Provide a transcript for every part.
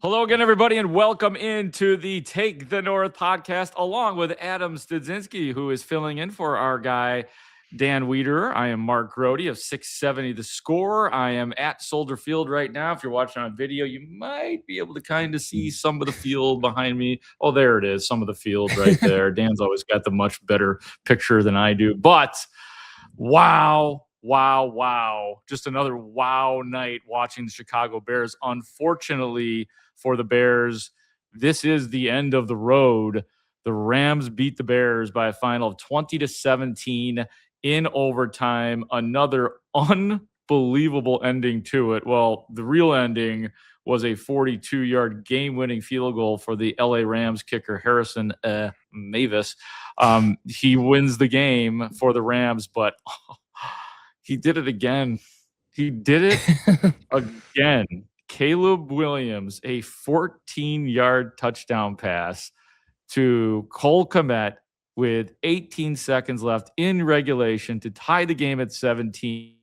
Hello again, everybody, and welcome into the Take the North podcast, along with Adam Studzinski, who is filling in for our guy, Dan Wiederer. I am Mark Grote of 670 The Score. I am at Soldier Field right now. If you're watching on video, you might be able to kind of see some of the field behind me. Oh, there it is, some of the field right there. Dan's always got the much better picture than I do. But wow. Just another wow night watching the Chicago Bears. Unfortunately for the Bears, this is the end of the road. The Rams beat the Bears by a final of 20-17 in overtime. Another unbelievable ending to it. Well, the real ending was a 42-yard game-winning field goal for the LA Rams kicker Harrison Mavis. He wins the game for the Rams, but he did it again. He did it again. Caleb Williams, a 14-yard touchdown pass to Cole Kmet with 18 seconds left in regulation to tie the game at 17.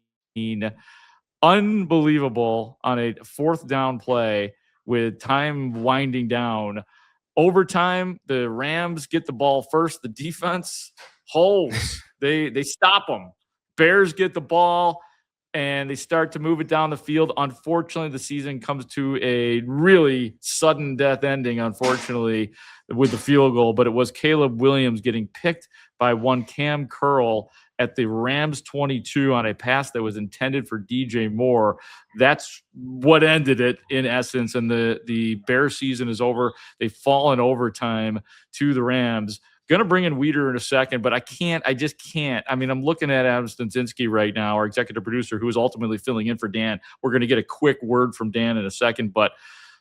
Unbelievable on a fourth down play with time winding down. Overtime, the Rams get the ball first. The defense holds. They stop them. Bears get the ball, and they start to move it down the field. Unfortunately, the season comes to a really sudden death ending, unfortunately, with the field goal. But it was Caleb Williams getting picked by one Cam Curl at the Rams 22 on a pass that was intended for DJ Moore. That's what ended it, in essence, and the Bears season is over. They fall in overtime to the Rams. Going to bring in Wiederer in a second, but I just can't. I mean, I'm looking at Adam Studzinski right now, our executive producer, who is ultimately filling in for Dan. We're going to get a quick word from Dan in a second, but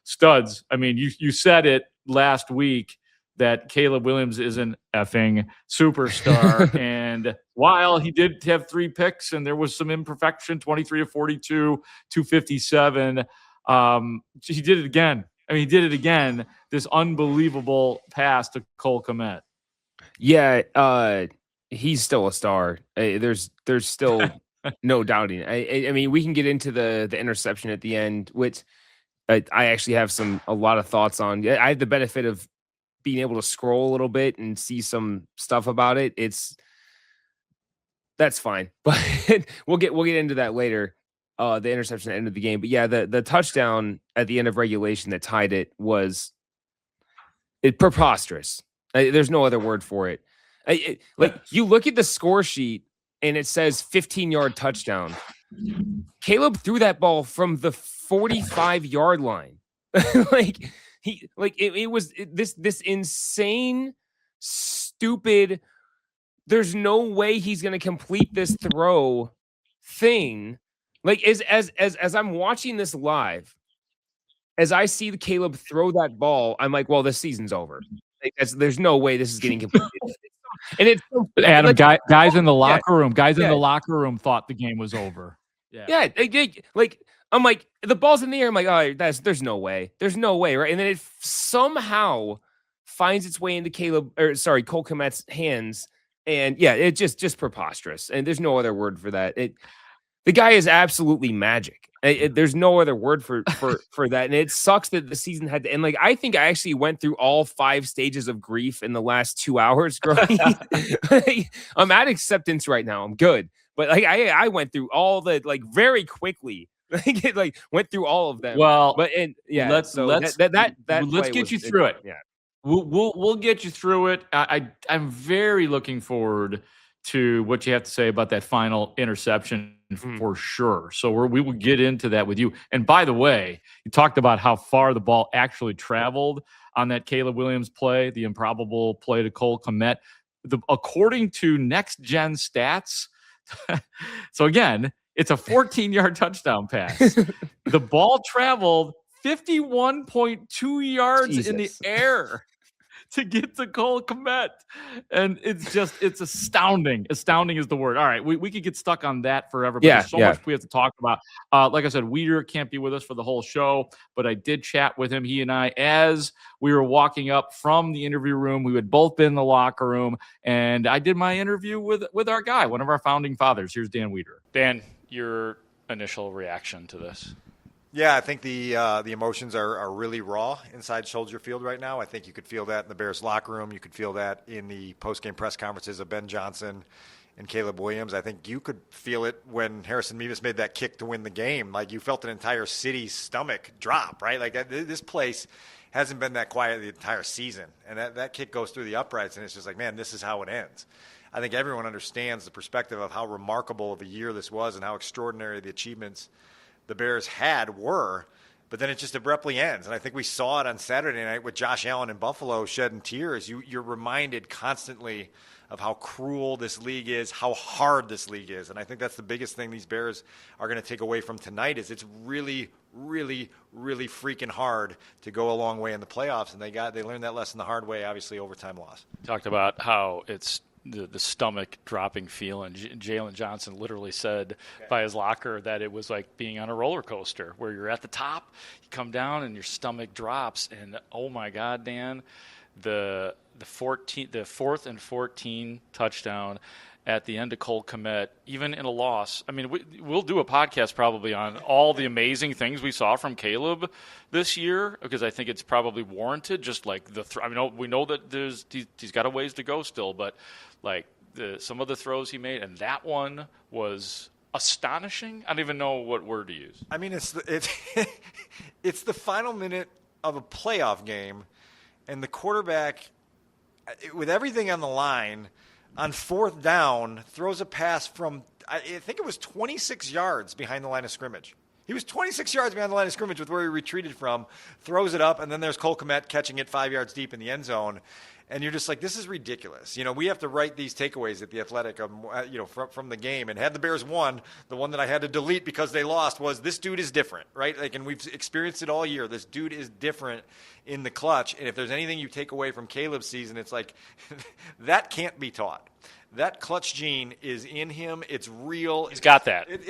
Studs, I mean, you said it last week that Caleb Williams is an effing superstar. And while he did have 3 picks and there was some imperfection, 23-42, 257, he did it again. I mean, he did it again, this unbelievable pass to Cole Kmet. Yeah, he's still a star. There's still no doubting. I mean, we can get into the interception at the end, which I actually have a lot of thoughts on. I had the benefit of being able to scroll a little bit and see some stuff about it. That's fine, but we'll get into that later. The interception at the end of the game, but yeah, the touchdown at the end of regulation that tied it was preposterous. There's no other word for it. You look at the score sheet and it says 15-yard touchdown. Caleb threw that ball from the 45-yard line. It was this insane, stupid. There's no way he's going to complete this throw thing. Like as I'm watching this live, as I see the Caleb throw that ball, I'm like, well, this season's over. There's no way this is getting completed. And it's Adam, guys in the locker room, in the locker room thought the game was over. Yeah. I'm like, the ball's in the air. I'm like, oh, there's no way, right? And then it somehow finds its way into Cole Kmet's hands, and yeah, it's just preposterous. And there's no other word for that. The guy is absolutely magic. There's no other word for that. And it sucks that the season had to end. Like, I think I actually went through all 5 stages of grief in the last 2 hours. I'm at acceptance right now. I'm good. But I went through all the, very quickly. Went through all of them. Well, let's get you through it. Yeah. We'll get you through it. I'm very looking forward to what you have to say about that final interception for sure. So we will get into that with you. And by the way, you talked about how far the ball actually traveled on that Caleb Williams play, the improbable play to Cole Kmet. According to Next Gen Stats, so again, it's a 14-yard touchdown pass. The ball traveled 51.2 yards in the air to get to Cole Kmet. And it's astounding. Astounding is the word. All right, we could get stuck on that forever, but there's so much we have to talk about. Like I said, Wiederer can't be with us for the whole show, but I did chat with him, he and I, as we were walking up from the interview room. We had both been in the locker room, and I did my interview with our guy, one of our founding fathers. Here's Dan Wiederer. Dan, your initial reaction to this? Yeah, I think the emotions are really raw inside Soldier Field right now. I think you could feel that in the Bears locker room. You could feel that in the post-game press conferences of Ben Johnson and Caleb Williams. I think you could feel it when Harrison Mevis made that kick to win the game. Like, you felt an entire city's stomach drop, right? Like, this place hasn't been that quiet the entire season. And that kick goes through the uprights, and it's just like, man, this is how it ends. I think everyone understands the perspective of how remarkable of a year this was and how extraordinary the achievements the Bears were, but then it just abruptly ends. And I think we saw it on Saturday night with Josh Allen in Buffalo shedding tears. You're reminded constantly of how cruel this league is, how hard this league is. And I think that's the biggest thing these Bears are going to take away from tonight is it's really, really, really freaking hard to go a long way in the playoffs. And they learned that lesson the hard way, obviously, overtime loss. Talked about how it's the stomach dropping feeling. Jalen Johnson literally said by his locker that it was like being on a roller coaster where you're at the top, you come down and your stomach drops. And oh my God, Dan, the 4th and 14 touchdown at the end of Cole Kmet, even in a loss. I mean, we'll do a podcast probably on all the amazing things we saw from Caleb this year because I think it's probably warranted. Just like we know that he's got a ways to go still, but like some of the throws he made, and that one was astonishing. I don't even know what word to use. I mean, it's the final minute of a playoff game, and the quarterback, with everything on the line, on 4th down, throws a pass from, I think it was 26 yards behind the line of scrimmage. He was 26 yards behind the line of scrimmage with where he retreated from, throws it up, and then there's Cole Kmet catching it 5 yards deep in the end zone. And you're just like, this is ridiculous. We have to write these takeaways at The Athletic, from the game. And had the Bears won, the one that I had to delete because they lost was this dude is different, right? Like, and we've experienced it all year. This dude is different in the clutch. And if there's anything you take away from Caleb's season, it's like that can't be taught. That clutch gene is in him. It's real. He's got that. And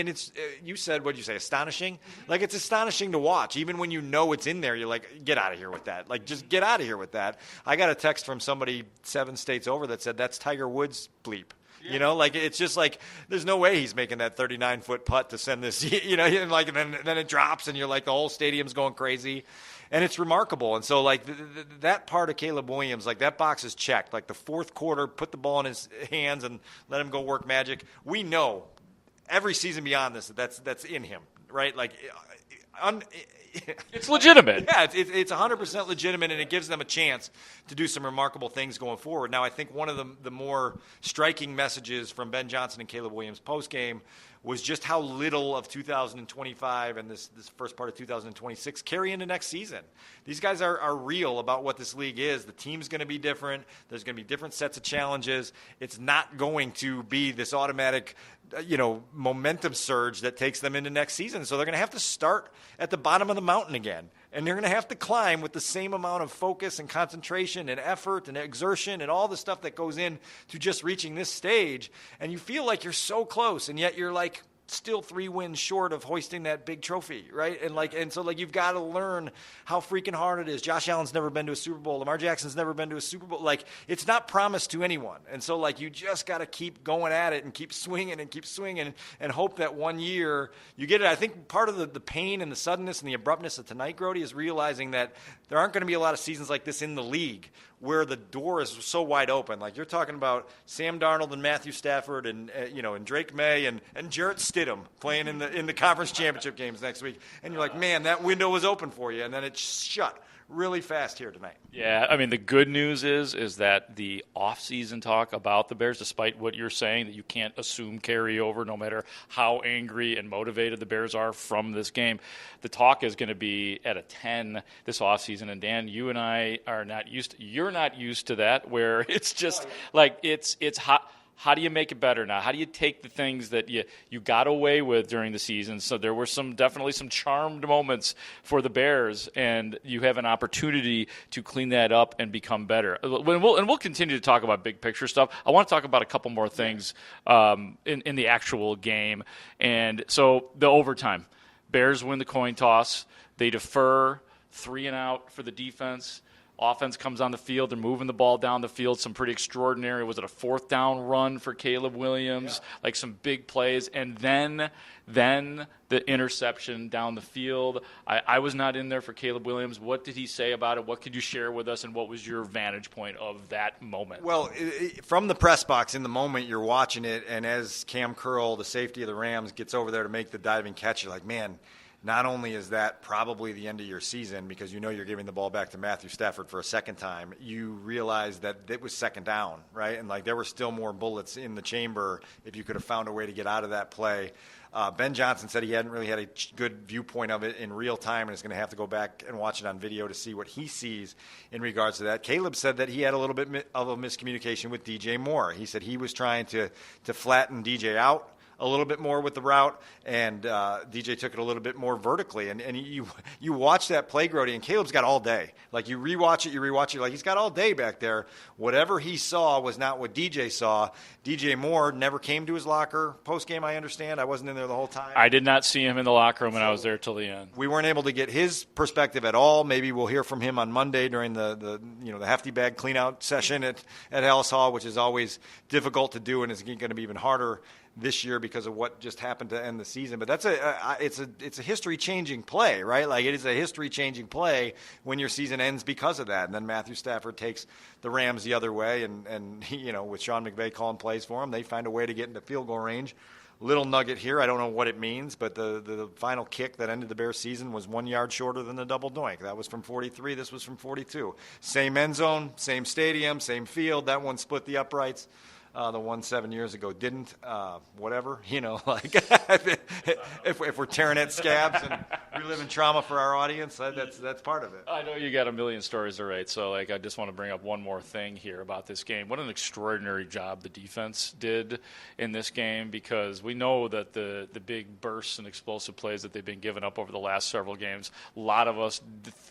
it's you said, what did you say, astonishing? Like, it's astonishing to watch. Even when you know it's in there, you're like, get out of here with that. Like, just get out of here with that. I got a text from somebody 7 states over that said, that's Tiger Woods' bleep. Yeah. Like, it's just like, there's no way he's making that 39-foot putt to send this, and like, and then it drops, and you're like, the whole stadium's going crazy. And it's remarkable. And so, like, that part of Caleb Williams, like, that box is checked. Like, the 4th quarter, put the ball in his hands and let him go work magic. We know every season beyond this that's in him, right? Like, it's legitimate. Yeah, it's 100% legitimate, and it gives them a chance to do some remarkable things going forward. Now, I think one of the more striking messages from Ben Johnson and Caleb Williams postgame was just how little of 2025 and this first part of 2026 carry into next season. These guys are real about what this league is. The team's going to be different. There's going to be different sets of challenges. It's not going to be this automatic, momentum surge that takes them into next season. So they're going to have to start at the bottom of the mountain again. And they're going to have to climb with the same amount of focus and concentration and effort and exertion and all the stuff that goes in to just reaching this stage. And you feel like you're so close, and yet you're like still 3 wins short of hoisting that big trophy, right? And so you've got to learn how freaking hard it is. Josh Allen's never been to a Super Bowl. Lamar Jackson's never been to a Super Bowl. Like, it's not promised to anyone. And so you just got to keep going at it and keep swinging and hope that one year you get it. I think part of the pain and the suddenness and the abruptness of tonight, Grote, is realizing that there aren't going to be a lot of seasons like this in the league where the door is so wide open. Like, you're talking about Sam Darnold and Matthew Stafford and Drake May and Jarrett Stidham playing in the conference championship games next week. And you're like, man, that window was open for you, and then it's shut really fast here tonight. Yeah, I mean, the good news is that the off-season talk about the Bears, despite what you're saying, that you can't assume carryover no matter how angry and motivated the Bears are from this game, the talk is going to be at a 10 this off-season. And Dan, you and I are not used to, you're not used to that, where it's just like it's hot. How do you make it better now? How do you take the things that you got away with during the season? So there were definitely some charmed moments for the Bears, and you have an opportunity to clean that up and become better. We'll continue to talk about big picture stuff. I want to talk about a couple more things in the actual game. And so the overtime, Bears win the coin toss. They defer 3 and out for the defense. Offense comes on the field. They're moving the ball down the field. Some pretty extraordinary. Was it a 4th down run for Caleb Williams? Yeah. Like some big plays. And then the interception down the field. I was not in there for Caleb Williams. What did he say about it? What could you share with us, and what was your vantage point of that moment? Well, from the press box in the moment, you're watching it, and as Cam Curl, the safety of the Rams, gets over there to make the diving catch, you're like, man, not only is that probably the end of your season because you know you're giving the ball back to Matthew Stafford for a second time, you realize that it was 2nd down, right? And, like, there were still more bullets in the chamber if you could have found a way to get out of that play. Ben Johnson said he hadn't really had a good viewpoint of it in real time and is going to have to go back and watch it on video to see what he sees in regards to that. Caleb said that he had a little bit of a miscommunication with DJ Moore. He said he was trying to flatten DJ out a little bit more with the route, and DJ took it a little bit more vertically. And you watch that play, Grote, and Caleb's got all day. Like, you rewatch it, like, he's got all day back there. Whatever he saw was not what DJ saw. DJ Moore never came to his locker post-game, I understand. I wasn't in there the whole time. I did not see him in the locker room, and I was there till the end. We weren't able to get his perspective at all. Maybe we'll hear from him on Monday during the hefty bag clean-out session at Haugh, which is always difficult to do, and it's going to be even harder this year because of what just happened to end the season. But that's it's a history-changing play, right? Like, it is a history-changing play when your season ends because of that. And then Matthew Stafford takes the Rams the other way, and with Sean McVay calling plays for him, they find a way to get into field goal range. Little nugget here, I don't know what it means, but the final kick that ended the Bears' season was 1 yard shorter than the double doink. That was from 43. This was from 42. Same end zone, same stadium, same field. That one split the uprights. The one 7 years ago didn't. Whatever, like if we're tearing at scabs and reliving trauma for our audience, that's part of it. I know you got a million stories to write, so I just want to bring up one more thing here about this game. What an extraordinary job the defense did in this game, because we know that the big bursts and explosive plays that they've been giving up over the last several games, a lot of us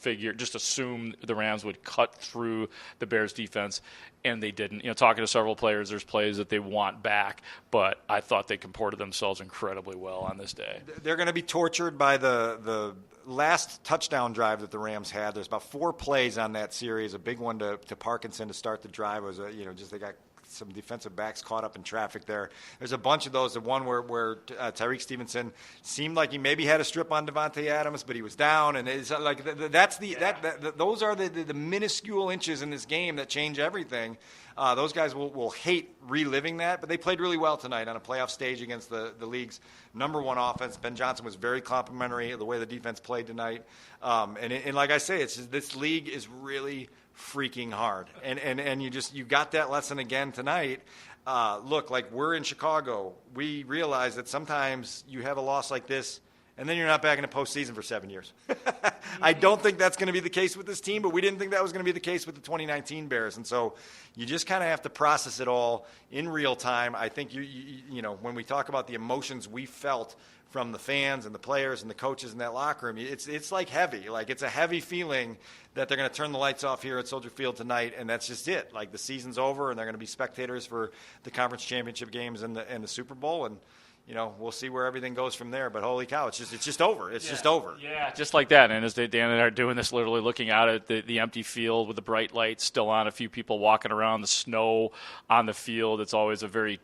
assumed the Rams would cut through the Bears defense, and they didn't. Talking to several players, there's plays that they want back, but I thought they comported themselves incredibly well on this day. They're going to be tortured by the last touchdown drive that the Rams had. There's about 4 plays on that series. A big one to Parkinson to start the drive was they got some defensive backs caught up in traffic there. There's a bunch of those. The one where Tyreek Stevenson seemed like he maybe had a strip on Devontae Adams, but he was down, and it's like those are the minuscule inches in this game that change everything. Those guys will hate reliving that, but they played really well tonight on a playoff stage against the league's number 1 offense. Ben Johnson was very complimentary of the way the defense played tonight. And like I say, this league is really freaking hard. And you got that lesson again tonight. Look, like, we're in Chicago. We realize that sometimes you have a loss like this, and then you're not back in the postseason for 7 years. I don't think that's going to be the case with this team, but we didn't think that was going to be the case with the 2019 Bears. And so you just kind of have to process it all in real time. I think, when we talk about the emotions we felt from the fans and the players and the coaches in that locker room, it's like heavy. Like, it's a heavy feeling that they're going to turn the lights off here at Soldier Field tonight, and that's just it. Like, the season's over, and they're going to be spectators for the conference championship games and the Super Bowl, and we'll see where everything goes from there. But holy cow, it's just over. It's just over. Yeah, just like that. And as Dan and I are doing this, literally looking out at the empty field with the bright lights still on, a few people walking around, the snow on the field. It's always a very,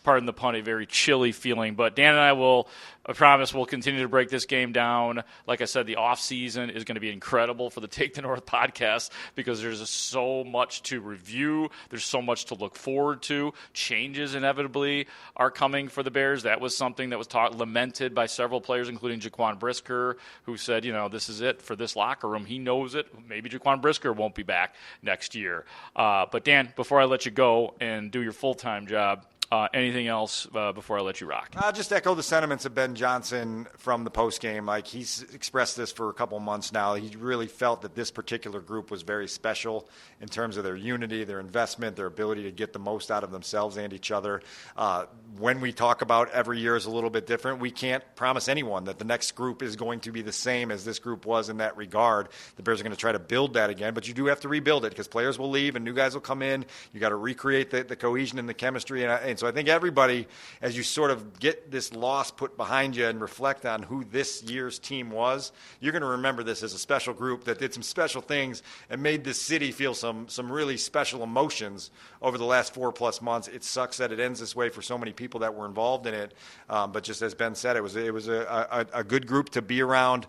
pardon the pun, a very chilly feeling. But Dan and I promise we'll continue to break this game down. Like I said, the off season is going to be incredible for the Take the North podcast, because there's so much to review. There's so much to look forward to. Changes inevitably are coming for the Bears. That was something that was lamented by several players, including Jaquan Brisker, who said, this is it for this locker room. He knows it. Maybe Jaquan Brisker won't be back next year. But Dan, before I let you go and do your full-time job, anything else before I let you rock? I'll just echo the sentiments of Ben Johnson from the postgame. Like, he's expressed this for a couple months now. He really felt that this particular group was very special in terms of their unity, their investment, their ability to get the most out of themselves and each other. When we talk about every year is a little bit different, we can't promise anyone that the next group is going to be the same as this group was in that regard. The Bears are going to try to build that again, but you do have to rebuild it, because players will leave and new guys will come in. You got to recreate the cohesion and the chemistry. And So I think everybody, as you sort of get this loss put behind you and reflect on who this year's team was, you're going to remember this as a special group that did some special things and made this city feel some really special emotions over the last 4+ months. It sucks that it ends this way for so many people that were involved in it. But just as Ben said, it was a good group to be around.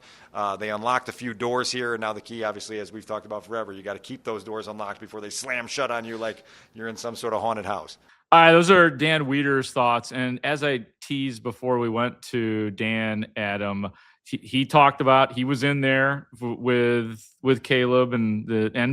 They unlocked a few doors here, and now the key, obviously, as we've talked about forever, you got to keep those doors unlocked before they slam shut on you like you're in some sort of haunted house. All right, those are Dan Wiederer's thoughts. And as I teased before we went to Dan, Adam, he talked about he was in there with Caleb and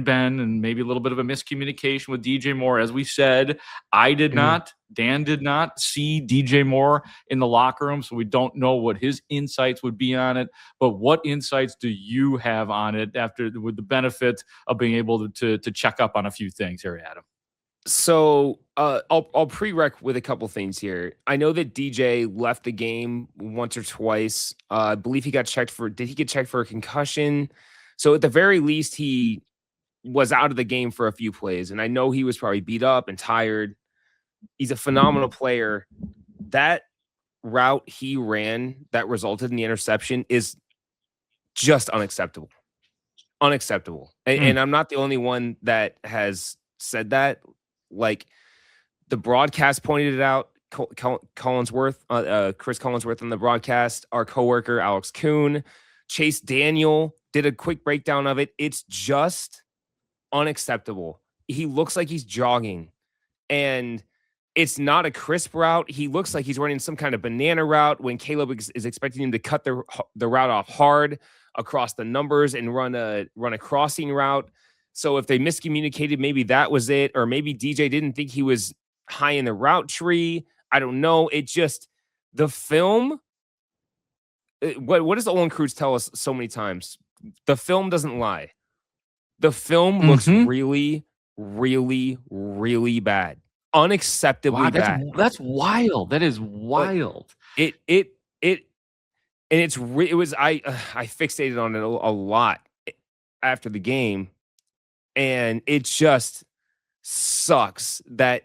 Ben, and maybe a little bit of a miscommunication with DJ Moore. As we said, I did not, Dan did not see DJ Moore in the locker room, so we don't know what his insights would be on it. But what insights do you have on it with the benefit of being able to check up on a few things here, Adam? So I'll prereq with a couple things here. I know that DJ left the game once or twice. I believe he got checked for. Did he get checked for a concussion? So at the very least, he was out of the game for a few plays. And I know he was probably beat up and tired. He's a phenomenal player. That route he ran that resulted in the interception is just unacceptable. Unacceptable. And I'm not the only one that has said that. Like, the broadcast pointed it out. Collinsworth, Chris Collinsworth on the broadcast, our coworker Alex Kuhn, Chase Daniel did a quick breakdown of it. It's just unacceptable. He looks like he's jogging, and it's not a crisp route. He looks like he's running some kind of banana route when Caleb is expecting him to cut the route off hard across the numbers and run a crossing route. So if they miscommunicated, maybe that was it. Or maybe DJ didn't think he was high in the route tree. I don't know. It just, the film, what does Olin Kreutz tell us so many times? The film doesn't lie. The film looks really, really, really bad. Unacceptably bad. That's wild. That is wild. I fixated on it a lot after the game. And it just sucks that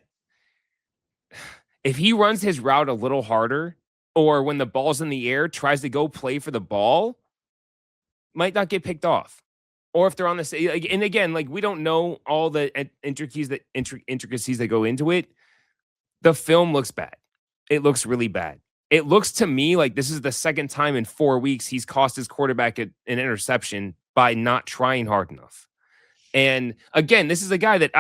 if he runs his route a little harder, or when the ball's in the air, tries to go play for the ball, might not get picked off. Or if they're on the same, and again, like, we don't know all the intricacies that go into it. The film looks bad. It looks really bad. It looks to me like this is the second time in 4 weeks he's cost his quarterback an interception by not trying hard enough. And again, this is a guy that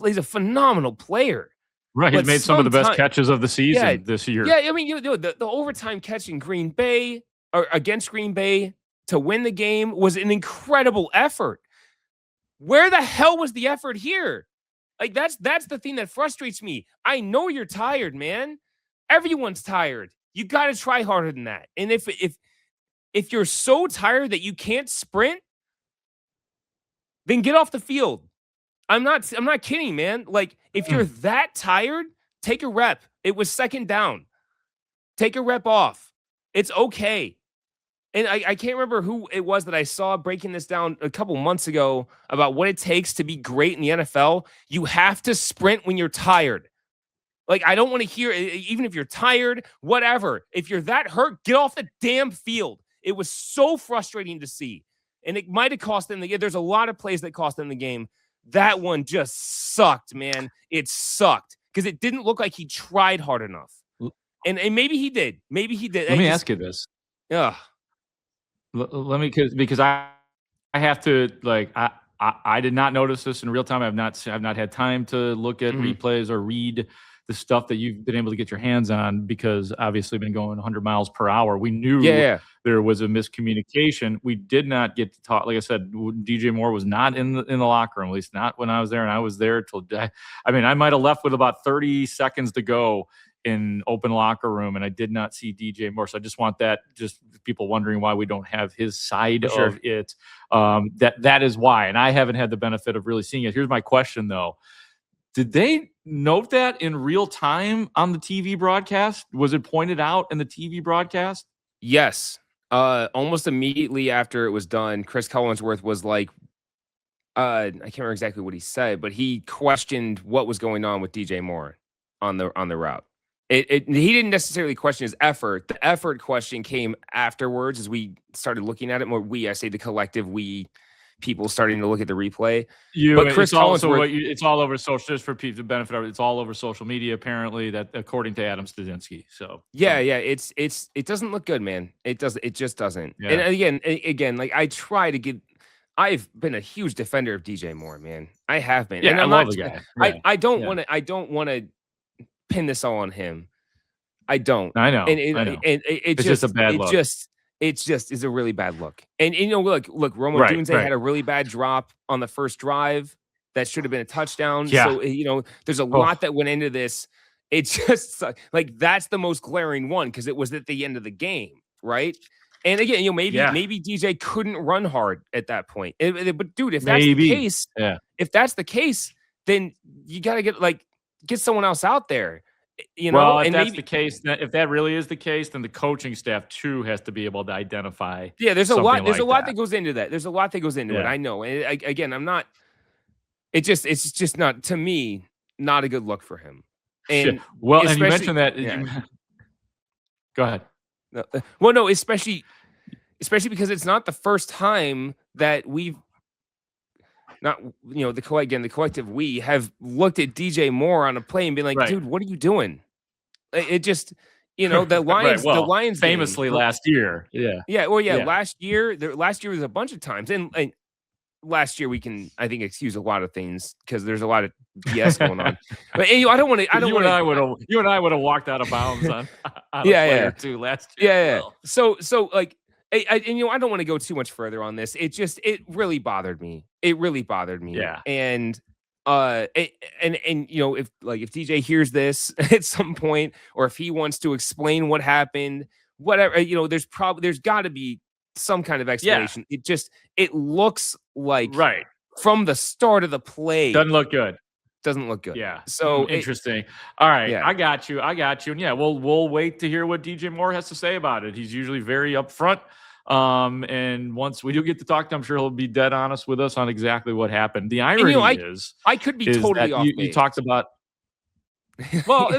he's a phenomenal player. Right. He's made some of the best catches of the season this year. Yeah. I mean, the overtime catch in Green Bay or against Green Bay to win the game was an incredible effort. Where the hell was the effort here? Like, that's the thing that frustrates me. I know you're tired, man. Everyone's tired. You got to try harder than that. And if you're so tired that you can't sprint, then get off the field. I'm not kidding, man. Like, if you're that tired, take a rep. It was second down. Take a rep off. It's okay. And I can't remember who it was that I saw breaking this down a couple months ago about what it takes to be great in the NFL. You have to sprint when you're tired. Like, I don't want to hear, even if you're tired, whatever. If you're that hurt, get off the damn field. It was so frustrating to see. And it might have cost them the game. There's a lot of plays that cost them the game. That one just sucked, man. It sucked because it didn't look like he tried hard enough. And maybe he did. Maybe he did. Let me ask you this. Yeah. Let me, because I have to, like, I did not notice this in real time. I've not had time to look at replays or read the stuff that you've been able to get your hands on, because obviously been going 100 miles per hour. We knew there was a miscommunication. We did not get to talk. Like I said, DJ Moore was not in the locker room, at least not when I was there. And I was there till, I mean, I might have left with about 30 seconds to go in open locker room, and I did not see DJ Moore. So I just want that, just people wondering why we don't have his side of it. That is why. And I haven't had the benefit of really seeing it. Here's my question though. Did they note that in real time on the TV broadcast? Was it pointed out in the TV broadcast? Yes. Almost immediately after it was done, Chris Collinsworth was like, I can't remember exactly what he said, but he questioned what was going on with DJ Moore. on the route. He didn't necessarily question his effort. The effort question came afterwards as we started looking at it more. I say the collective people starting to look at the replay. But Chris Collinsworth, it's all over social, just for people to benefit of it. It's all over social media, apparently, that according to Adam Studzinski. So it doesn't look good, man. It just doesn't. Yeah. And again, like I've been a huge defender of DJ Moore, man. I have been. Yeah, and I love the guy. Yeah. I don't want to pin this all on him. I don't. I know. And it's just a bad look. It just is a really bad look. And look, Rome Odunze had a really bad drop on the first drive that should have been a touchdown. Yeah. So there's a lot that went into this. It's just like that's the most glaring one because it was at the end of the game, right? And again, maybe DJ couldn't run hard at that point. But dude, if that's the case, then you got to get someone else out there. Well, if that's the case, if that really is the case, then the coaching staff too has to be able to identify. Yeah, there's a lot. There's a lot that goes into that. There's a lot that goes into it. I know. And again, I'm not. It's just not, to me, not a good look for him. And well, and you mentioned that. Go ahead. No, especially because it's not the first time that we've not, the collective we have looked at DJ Moore on a play and been like, dude, what are you doing? It just, the Lions, the Lions famously game, last year. Yeah. Well, last year was a bunch of times. And last year we can, I think, excuse a lot of things because there's a lot of BS going on. But I don't want to. You and I would have walked out of bounds on a player too last year. Yeah. So I don't want to go too much further on this. It really bothered me. Yeah. And if DJ hears this at some point, or if he wants to explain what happened, whatever, there's got to be some kind of explanation. Yeah. It looks like from the start of the play doesn't look good. Yeah. So interesting. All right. Yeah. I got you. And yeah, we'll wait to hear what DJ Moore has to say about it. He's usually very upfront. And once we do get to talk to him, I'm sure he'll be dead honest with us on exactly what happened. The irony is I could be totally off. You talked about. Well,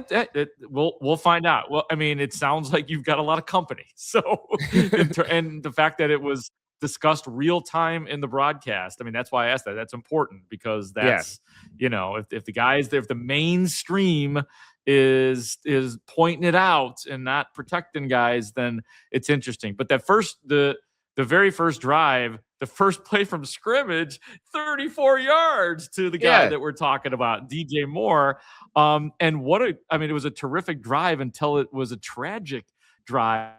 we'll find out. Well, I mean, it sounds like you've got a lot of company. So, and the fact that it was discussed real time in the broadcast. I mean, that's why I asked that. That's important because that's, if the mainstream is pointing it out and not protecting guys, then it's interesting. But the very first drive, the first play from scrimmage, 34 yards to the guy that we're talking about, DJ Moore. And it was a terrific drive until it was a tragic drive.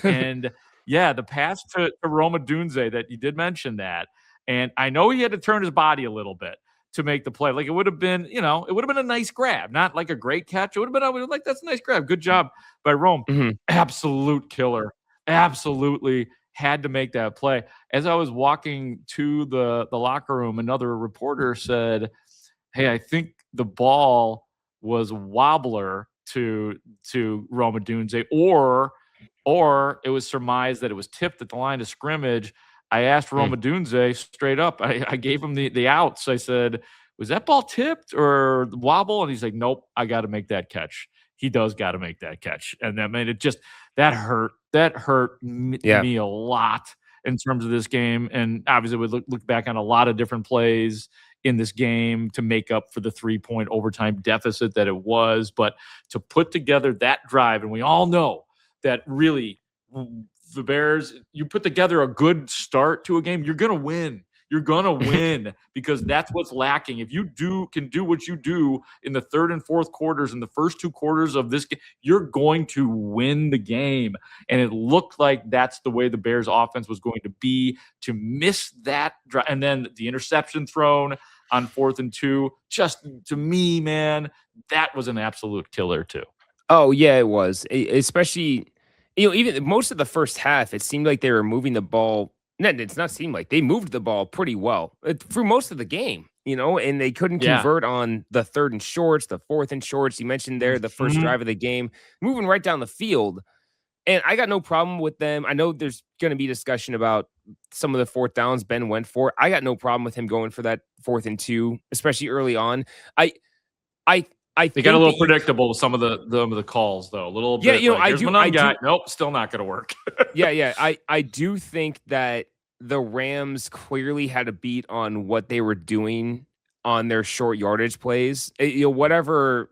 And the pass to Rome Odunze that you did mention that. And I know he had to turn his body a little bit to make the play. Like it would have been, a nice grab, not like a great catch. It would have been like, that's a nice grab. Good job by Rome. Mm-hmm. Absolute killer. Absolutely had to make that play. As I was walking to the locker room, another reporter said, hey, I think the ball was wobbler to Rome Odunze, or it was surmised that it was tipped at the line of scrimmage. I asked Rome Odunze straight up. I gave him the outs. I said, was that ball tipped or wobble? And he's like, nope, I got to make that catch. He does got to make that catch. And that hurt. That hurt me a lot in terms of this game. And obviously we look back on a lot of different plays in this game to make up for the 3-point overtime deficit that it was. But to put together that drive, and we all know that really the Bears, you put together a good start to a game, you're going to win. You're going to win because that's what's lacking. If you can do what you do in the third and fourth quarters, in the first 2 quarters of this game, you're going to win the game. And it looked like that's the way the Bears offense was going to be, to miss that drive. And then the interception thrown on 4th and 2, just to me, man, that was an absolute killer too. Oh yeah, it was. Especially, even most of the first half, it seemed like they were moving the ball. No, it's not seem like they moved the ball pretty well through most of the game, and they couldn't convert on the 3rd and shorts, the 4th and shorts. You mentioned there the first drive of the game, moving right down the field. And I got no problem with them. I know there's going to be discussion about some of the 4th downs Ben went for. I got no problem with him going for that 4th and 2, especially early on. I They got a little predictable with some of the calls, though. A little bit. You know, like, I do. Nope, still not going to work. Yeah. I do think that the Rams clearly had a beat on what they were doing on their short yardage plays. You know, whatever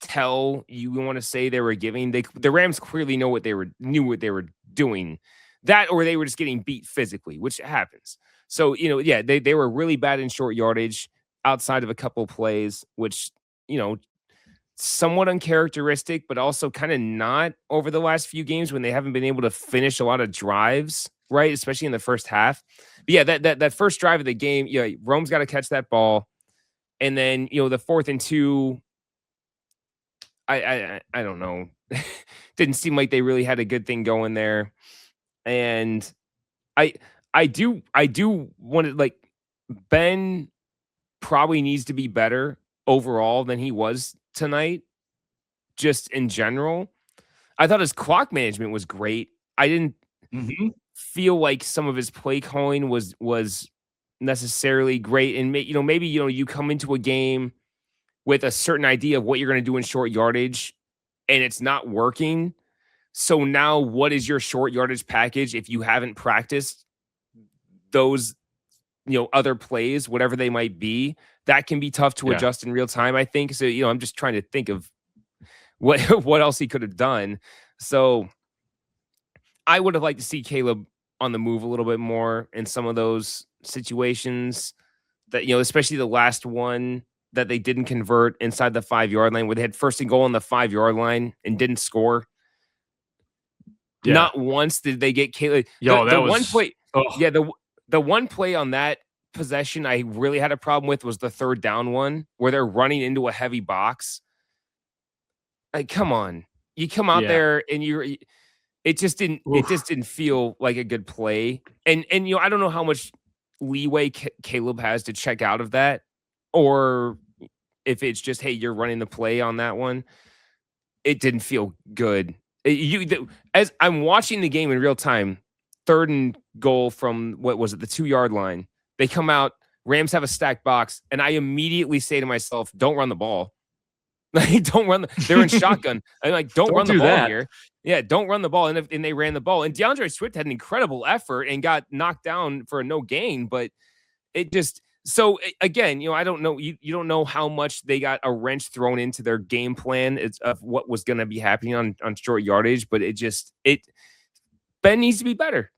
tell you want to say they were giving, the Rams clearly knew what they were doing. That, or they were just getting beat physically, which happens. So, you know, yeah, they were really bad in short yardage outside of a couple plays, which, you know, somewhat uncharacteristic, but also kind of not over the last few games when they haven't been able to finish a lot of drives, right? Especially in the first half. But yeah, that first drive of the game, yeah, Rome's got to catch that ball. And then, you know, the 4th and 2, I don't know. Didn't seem like they really had a good thing going there. And I do want to, like, Ben probably needs to be better overall than he was tonight, just in general. I thought his clock management was great. I didn't feel like some of his play calling was necessarily great. And maybe you come into a game with a certain idea of what you're going to do in short yardage, and it's not working. So now, what is your short yardage package if you haven't practiced those, other plays, whatever they might be? That can be tough to adjust in real time, I think. So, I'm just trying to think of what else he could have done. So I would have liked to see Caleb on the move a little bit more in some of those situations that, especially the last one that they didn't convert inside the 5-yard line, where they had 1st and goal on the 5-yard line and didn't score. Yeah. Not once did they get Caleb. One play. Oh. Yeah, the one play on that possession I really had a problem with was the 3rd down one where they're running into a heavy box. Like, come on, you come out there and it just didn't feel like a good play. And I don't know how much leeway Caleb has to check out of that, or if it's just, hey, you're running the play on that one. It didn't feel good. As I'm watching the game in real time, 3rd and goal from the 2-yard line. They come out, Rams have a stacked box, and I immediately say to myself, don't run the ball. Like, don't run. They're in shotgun. I'm like, don't run the ball here. Yeah, don't run the ball. And they ran the ball. And DeAndre Swift had an incredible effort and got knocked down for a no gain. But it just, so again, I don't know. You don't know how much they got a wrench thrown into their game plan of what was going to be happening on short yardage. But Ben needs to be better.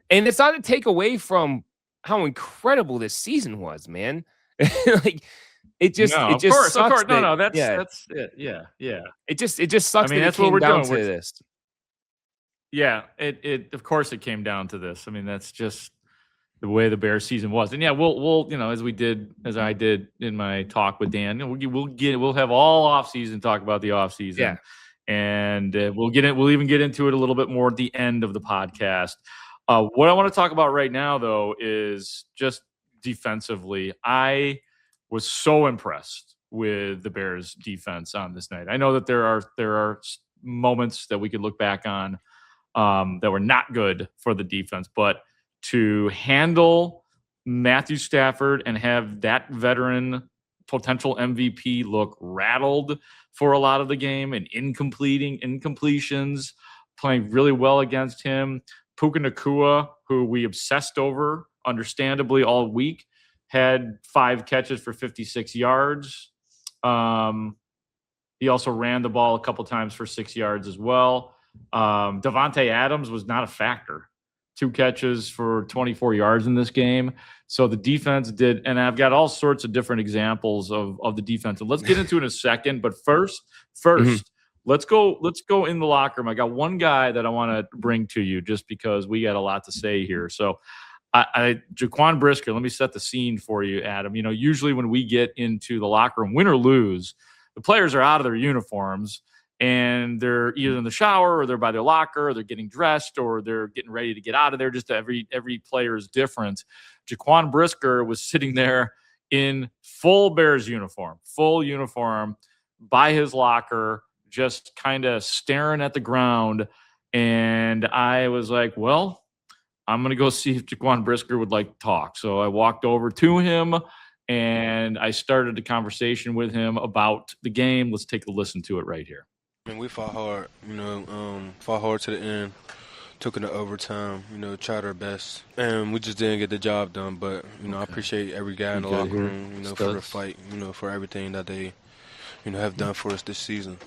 And it's not to take away from how incredible this season was, man. Like, it just sucks. Of course. No, that's it. Yeah. It just sucks. I mean, that's what we're doing to this. Yeah, it of course it came down to this. I mean, that's just the way the Bears season was. And yeah, we'll as I did in my talk with Dan, we'll have all offseason talk about the offseason. Yeah. And we'll even get into it a little bit more at the end of the podcast. What I want to talk about right now, though, is just defensively. I was so impressed with the Bears defense on this night. I know that there are moments that we could look back on that were not good for the defense, but to handle Matthew Stafford and have that veteran potential MVP look rattled for a lot of the game and incompletions, playing really well against him. Puka Nacua, who we obsessed over, understandably, all week, had 5 catches for 56 yards. He also ran the ball a couple times for 6 yards as well. Davante Adams was not a factor. 2 catches for 24 yards in this game. So the defense did, and I've got all sorts of different examples of the defense. And let's get into it in a second. But first, let's go in the locker room. I got one guy that I want to bring to you just because we got a lot to say here. So Jaquan Brisker, let me set the scene for you, Adam. Usually when we get into the locker room, win or lose, the players are out of their uniforms and they're either in the shower or they're by their locker or they're getting dressed or they're getting ready to get out of there. Just every player is different. Jaquan Brisker was sitting there in full Bears uniform by his locker, just kind of staring at the ground. And I was like, well, I'm going to go see if Jaquan Brisker would like to talk. So I walked over to him and I started a conversation with him about the game. Let's take a listen to it right here. I mean, we fought hard, fought hard to the end, took it to overtime, tried our best. And we just didn't get the job done. But, I appreciate every guy in the locker room, for the fight, for everything that they, have done for us this season.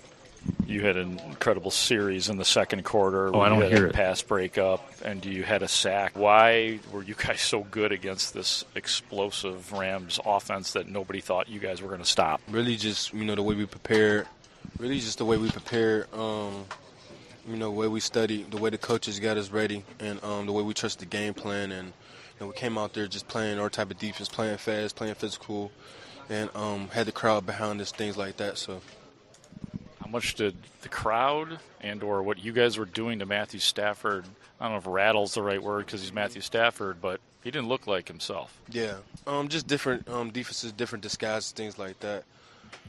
You had an incredible series in the second quarter. Oh, I don't hear it. Pass breakup, and you had a sack. Why were you guys so good against this explosive Rams offense that nobody thought you guys were going to stop? Really just, the way we prepared. Really just the way we prepared, the way we studied, the way the coaches got us ready, and the way we trusted the game plan. And we came out there just playing our type of defense, playing fast, playing physical, and had the crowd behind us, things like that. So. How much did the crowd and or what you guys were doing to Matthew Stafford, I don't know if rattle's the right word because he's Matthew Stafford, but he didn't look like himself. Yeah, just different defenses, different disguises, things like that.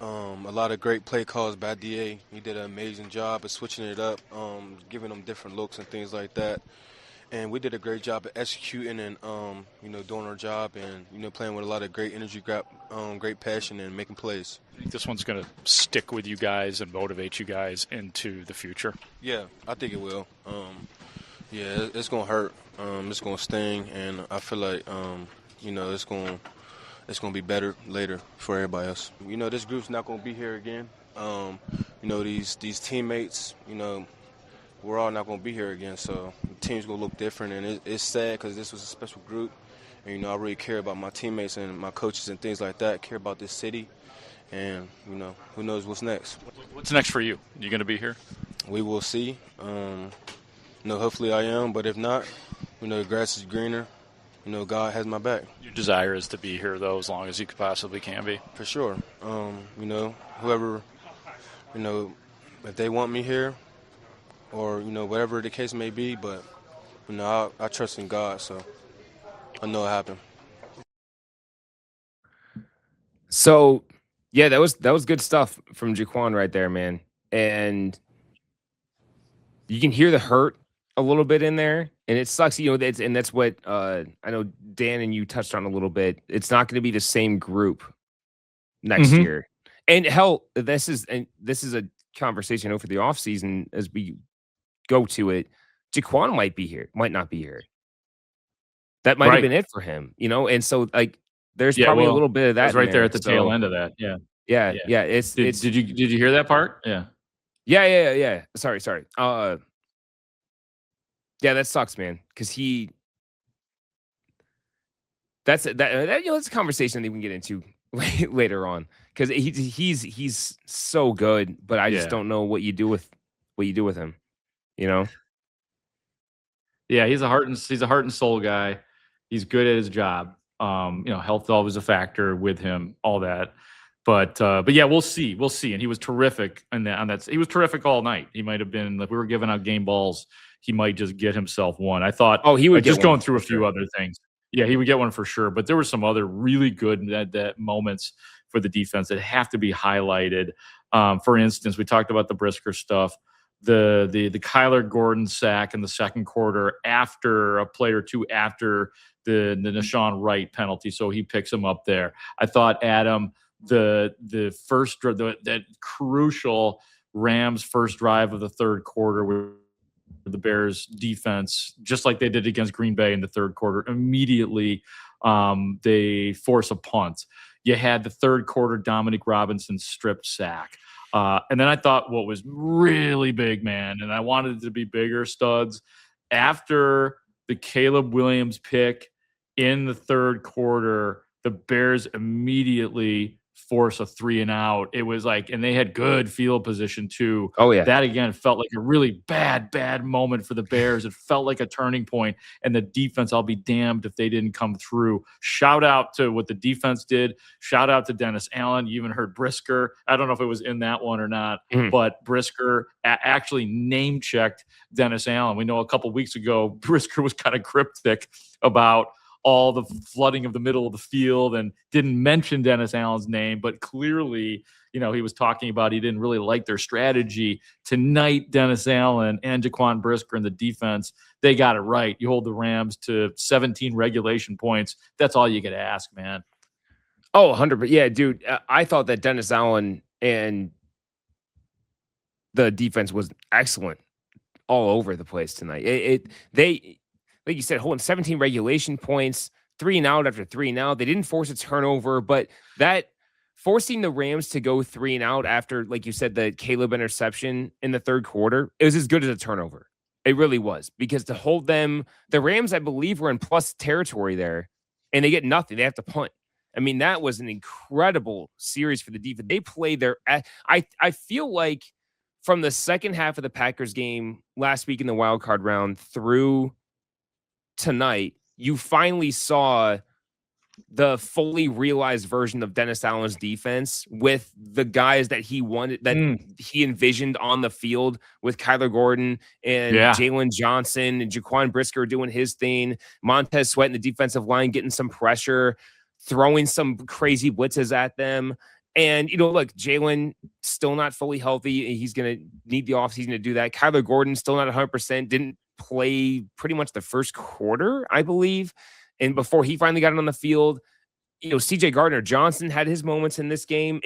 A lot of great play calls by DA. He did an amazing job of switching it up, giving them different looks and things like that. And we did a great job of executing and, doing our job and, playing with a lot of great energy, great passion, and making plays. I think this one's going to stick with you guys and motivate you guys into the future. Yeah, I think it will. It's going to hurt. It's going to sting, and I feel like, it's going to be better later for everybody else. This group's not going to be here again. These teammates, we're all not going to be here again, so the team's going to look different, and it's sad because this was a special group, and, I really care about my teammates and my coaches and things like that, care about this city, and, who knows what's next. What's next for you? You going to be here? We will see. Hopefully I am, but if not, the grass is greener. God has my back. Your desire is to be here, though, as long as you possibly can be. For sure. Whoever, if they want me here, or, whatever the case may be, but, I trust in God, so I know it happened. So, yeah, that was good stuff from Jaquan right there, man. And you can hear the hurt a little bit in there, and it sucks, that's what I know Dan and you touched on a little bit. It's not going to be the same group next year. And hell, this is a conversation over the offseason as we go to it. Jaquan might not be here. That might have been it for him, and so there's probably a little bit of that right there at the tail end of that. Yeah. Did you hear that part? Yeah. Sorry. Yeah, that sucks, man. Because that's a conversation that we can get into later on. Because he's so good, but I just don't know what you do with him. Yeah, he's a heart and soul guy. He's good at his job. Health always a factor with him, all that. But yeah, we'll see. And he was terrific on that. He was terrific all night. He might have been, if we were giving out game balls, he might just get himself one. I thought, he would just going through a few other things. Yeah, he would get one for sure. But there were some other really good that moments for the defense that have to be highlighted. For instance, we talked about the Brisker stuff. The Kyler Gordon sack in the second quarter after a play or two after the Nashawn Wright penalty, so he picks him up there. I thought Adam, that crucial Rams first drive of the third quarter where the Bears defense, just like they did against Green Bay in the third quarter, immediately they force a punt. You had the third quarter Dominic Robinson strip sack. And then I thought what was really big, man, and I wanted it to be bigger, Studs, after the Caleb Williams pick in the third quarter, the Bears immediately force a 3-and-out. It was and they had good field position too. Oh yeah. That again felt like a really bad moment for the Bears. It felt like a turning point, and the defense, I'll be damned if they didn't come through. Shout out to what the defense did. Shout out to Dennis Allen. You even heard Brisker. I don't know if it was in that one or not, but Brisker actually name checked Dennis Allen. We know a couple weeks ago, Brisker was kind of cryptic about all the flooding of the middle of the field and didn't mention Dennis Allen's name, but clearly, he was talking about he didn't really like their strategy. Tonight, Dennis Allen and Jaquan Brisker in the defense, they got it right. You hold the Rams to 17 regulation points. That's all you could ask, man. Oh, 100%. Yeah, dude. I thought that Dennis Allen and the defense was excellent all over the place tonight. They like you said, holding 17 regulation points, 3 and out after 3 and out. They didn't force a turnover, but that forcing the Rams to go 3 and out after, like you said, the Caleb interception in the third quarter, it was as good as a turnover. It really was, because to hold them, the Rams, I believe, were in plus territory there, and they get nothing. They have to punt. I mean, that was an incredible series for the defense. They played their. I feel like from the second half of the Packers game last week in the wild card round through tonight, you finally saw the fully realized version of Dennis Allen's defense with the guys that he wanted, that he envisioned on the field, with Kyler Gordon and Jalen Johnson and Jaquan Brisker doing his thing, Montez Sweat in the defensive line getting some pressure, throwing some crazy blitzes at them. And, look, Jalen still not fully healthy. He's going to need the offseason to do that. Kyler Gordon still not 100%, didn't play pretty much the first quarter, I believe. And before he finally got on the field, CJ Gardner-Johnson had his moments in this game.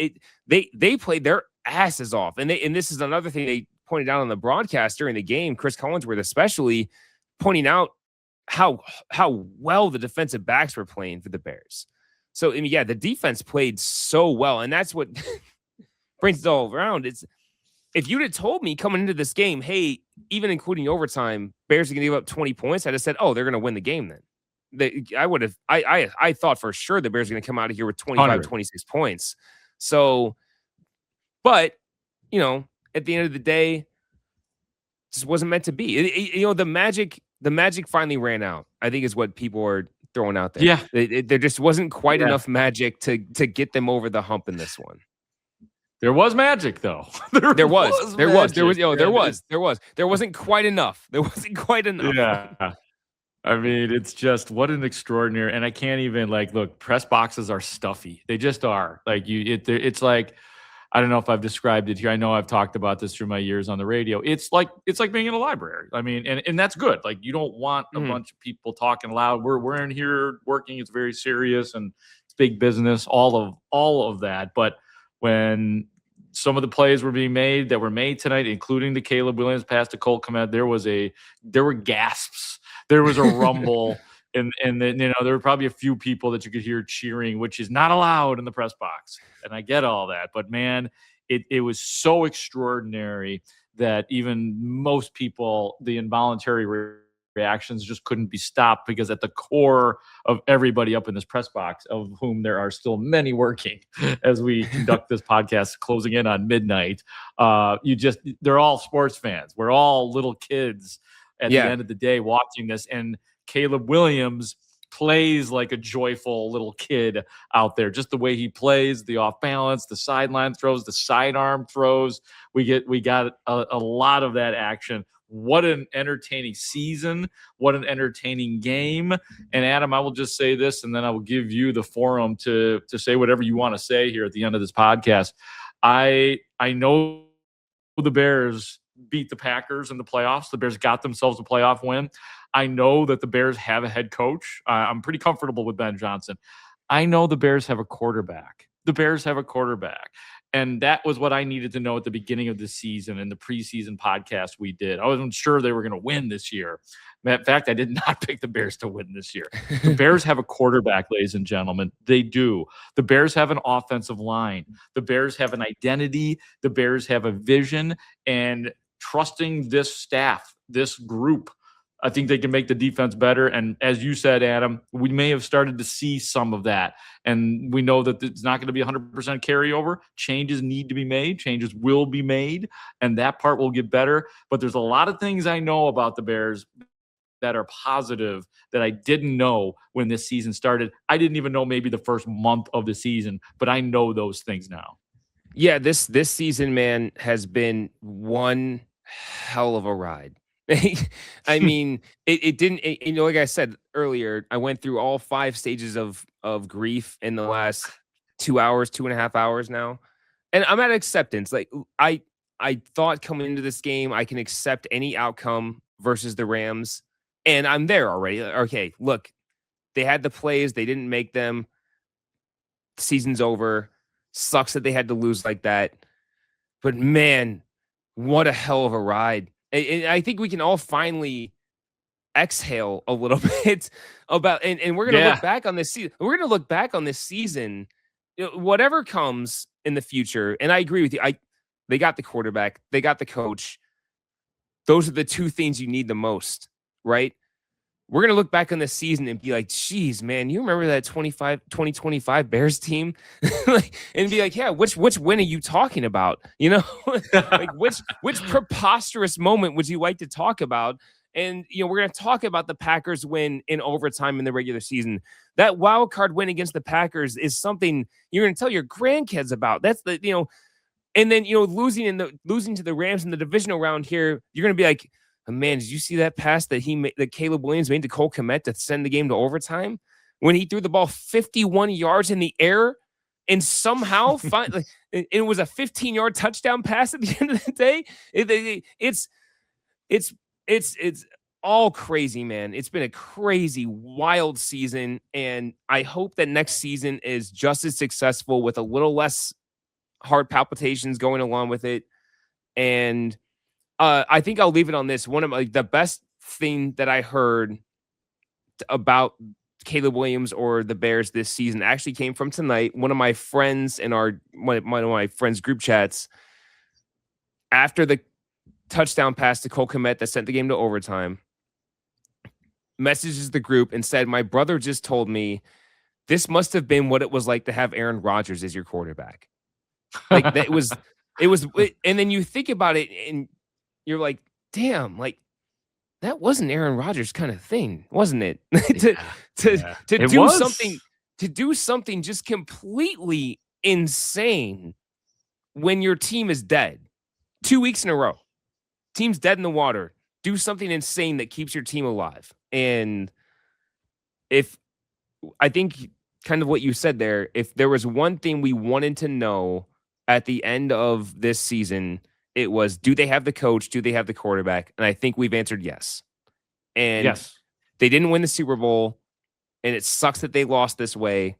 They played their asses off. And this is another thing they pointed out on the broadcast during the game, Chris Collinsworth especially, pointing out how well the defensive backs were playing for the Bears. So, the defense played so well, and that's what brings it all around. If you'd have told me coming into this game, hey, even including overtime, Bears are going to give up 20 points, I'd have said, oh, they're going to win the game then. I thought for sure the Bears are going to come out of here with 25, 26 points. So, but, at the end of the day, it just wasn't meant to be. The magic finally ran out, I think, is what people are throwing out there. Yeah. There just wasn't quite enough magic to get them over the hump in this one. There was magic, though. There wasn't quite enough. There wasn't quite enough. Yeah. I mean, it's just, what an extraordinary, and I can't even, look, press boxes are stuffy. They just are. It's like, I don't know if I've described it here. I know I've talked about this through my years on the radio. It's like being in a library. I mean, and that's good. You don't want a bunch of people talking loud. We're in here working. It's very serious and it's big business, all of that. But when some of the plays were being made that were made tonight, including the Caleb Williams pass to Cole Kmet, there were gasps. There was a rumble, and then there were probably a few people that you could hear cheering, which is not allowed in the press box. And I get all that, but man, it was so extraordinary that even most people, the involuntary reactions just couldn't be stopped, because at the core of everybody up in this press box, of whom there are still many working as we conduct this podcast, closing in on midnight, they're all sports fans. We're all little kids at the end of the day watching this, and Caleb Williams plays like a joyful little kid out there. Just the way he plays, the off balance, the sideline throws, the sidearm throws. We got a lot of that action. What an entertaining season. What an entertaining game. And Adam, I will just say this, and then I will give you the forum to say whatever you want to say here at the end of this podcast. I know the Bears beat the Packers in the playoffs. The Bears got themselves a playoff win. I know that the Bears have a head coach. I'm pretty comfortable with Ben Johnson. I know the Bears have a quarterback. And that was what I needed to know at the beginning of the season in the preseason podcast we did. I wasn't sure they were going to win this year. In fact, I did not pick the Bears to win this year. The Bears have a quarterback, ladies and gentlemen. They do. The Bears have an offensive line. The Bears have an identity. The Bears have a vision. And trusting this staff, this group, I think they can make the defense better. And as you said, Adam, we may have started to see some of that. And we know that it's not going to be 100% carryover. Changes need to be made. Changes will be made. And that part will get better. But there's a lot of things I know about the Bears that are positive that I didn't know when this season started. I didn't even know maybe the first month of the season, but I know those things now. Yeah, this season, man, has been one hell of a ride. I mean, it didn't, like I said earlier, I went through all 5 stages of grief in the last 2.5 hours now. And I'm at acceptance. I thought coming into this game, I can accept any outcome versus the Rams. And I'm there already. Okay, look, they had the plays. They didn't make them. season's over. Sucks that they had to lose like that. But man, what a hell of a ride. And I think we can all finally exhale a little bit about, and we're going to look back on this season. We're going to look back on this season, whatever comes in the future. And I agree with you. They got the quarterback, they got the coach. Those are the two things you need the most, right? We're going to look back on this season and be like, geez, man, you remember that 2025 Bears team? And be like, yeah, which win are you talking about? You know, like which preposterous moment would you like to talk about? And, you know, we're going to talk about the Packers win in overtime in the regular season. That wild card win against the Packers is something you're going to tell your grandkids about. That's the, you know, and then, you know, losing to the Rams in the divisional round here, you're going to be like, man, did you see that pass that Caleb Williams made to Cole Kmet to send the game to overtime when he threw the ball 51 yards in the air and somehow it was a 15-yard touchdown pass at the end of the day? It's all crazy, man. It's been a crazy, wild season, and I hope that next season is just as successful with a little less heart palpitations going along with it. And I think I'll leave it on this. One of the best thing that I heard about Caleb Williams or the Bears this season actually came from tonight. One of my friends in one of my friends' group chats, after the touchdown pass to Cole Kmet that sent the game to overtime, messages the group and said, "My brother just told me this must have been what it was like to have Aaron Rodgers as your quarterback." Like that it was, and then you think about it and you're like, damn, like that wasn't Aaron Rodgers kind of thing, wasn't it? to do something just completely insane when your team is dead 2 weeks in a row. Team's dead in the water. Do something insane that keeps your team alive. And if I think kind of what you said there, if there was one thing we wanted to know at the end of this season, it was, do they have the coach? Do they have the quarterback? And I think we've answered yes. And yes, they didn't win the Super Bowl, and it sucks that they lost this way,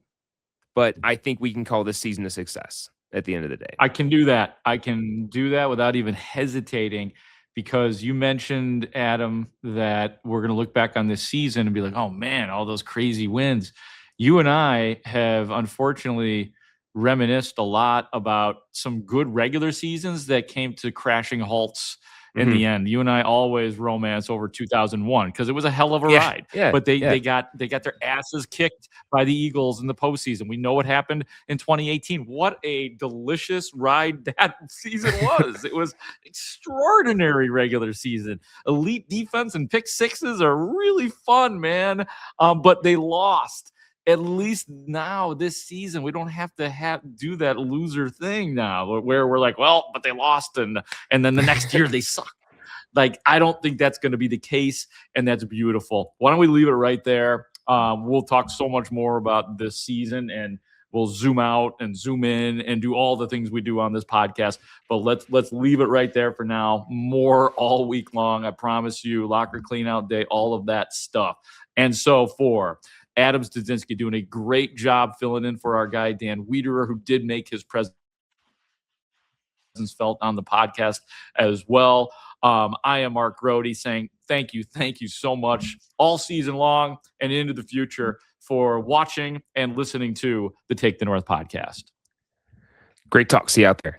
but I think we can call this season a success at the end of the day. I can do that. I can do that without even hesitating, because you mentioned, Adam, that we're going to look back on this season and be like, oh man, all those crazy wins. You and I have unfortunately reminisced a lot about some good regular seasons that came to crashing halts in the end. You and I always romance over 2001 because it was a hell of a ride. Yeah, but they got their asses kicked by the Eagles in the postseason. We know what happened in 2018. What a delicious ride that season was. It was extraordinary regular season. Elite defense and pick sixes are really fun, man. But they lost. At least now this season, we don't have to do that loser thing now where we're like, well, but they lost and then the next year they suck. Like, I don't think that's going to be the case, and that's beautiful. Why don't we leave it right there? We'll talk so much more about this season, and we'll zoom out and zoom in and do all the things we do on this podcast. But let's leave it right there for now. More all week long, I promise you. Locker clean-out day, all of that stuff. And so for Adam Studzinski doing a great job filling in for our guy, Dan Wiederer, who did make his presence felt on the podcast as well. I am Mark Grote saying thank you so much all season long and into the future for watching and listening to the Take the North podcast. Great talk. See you out there.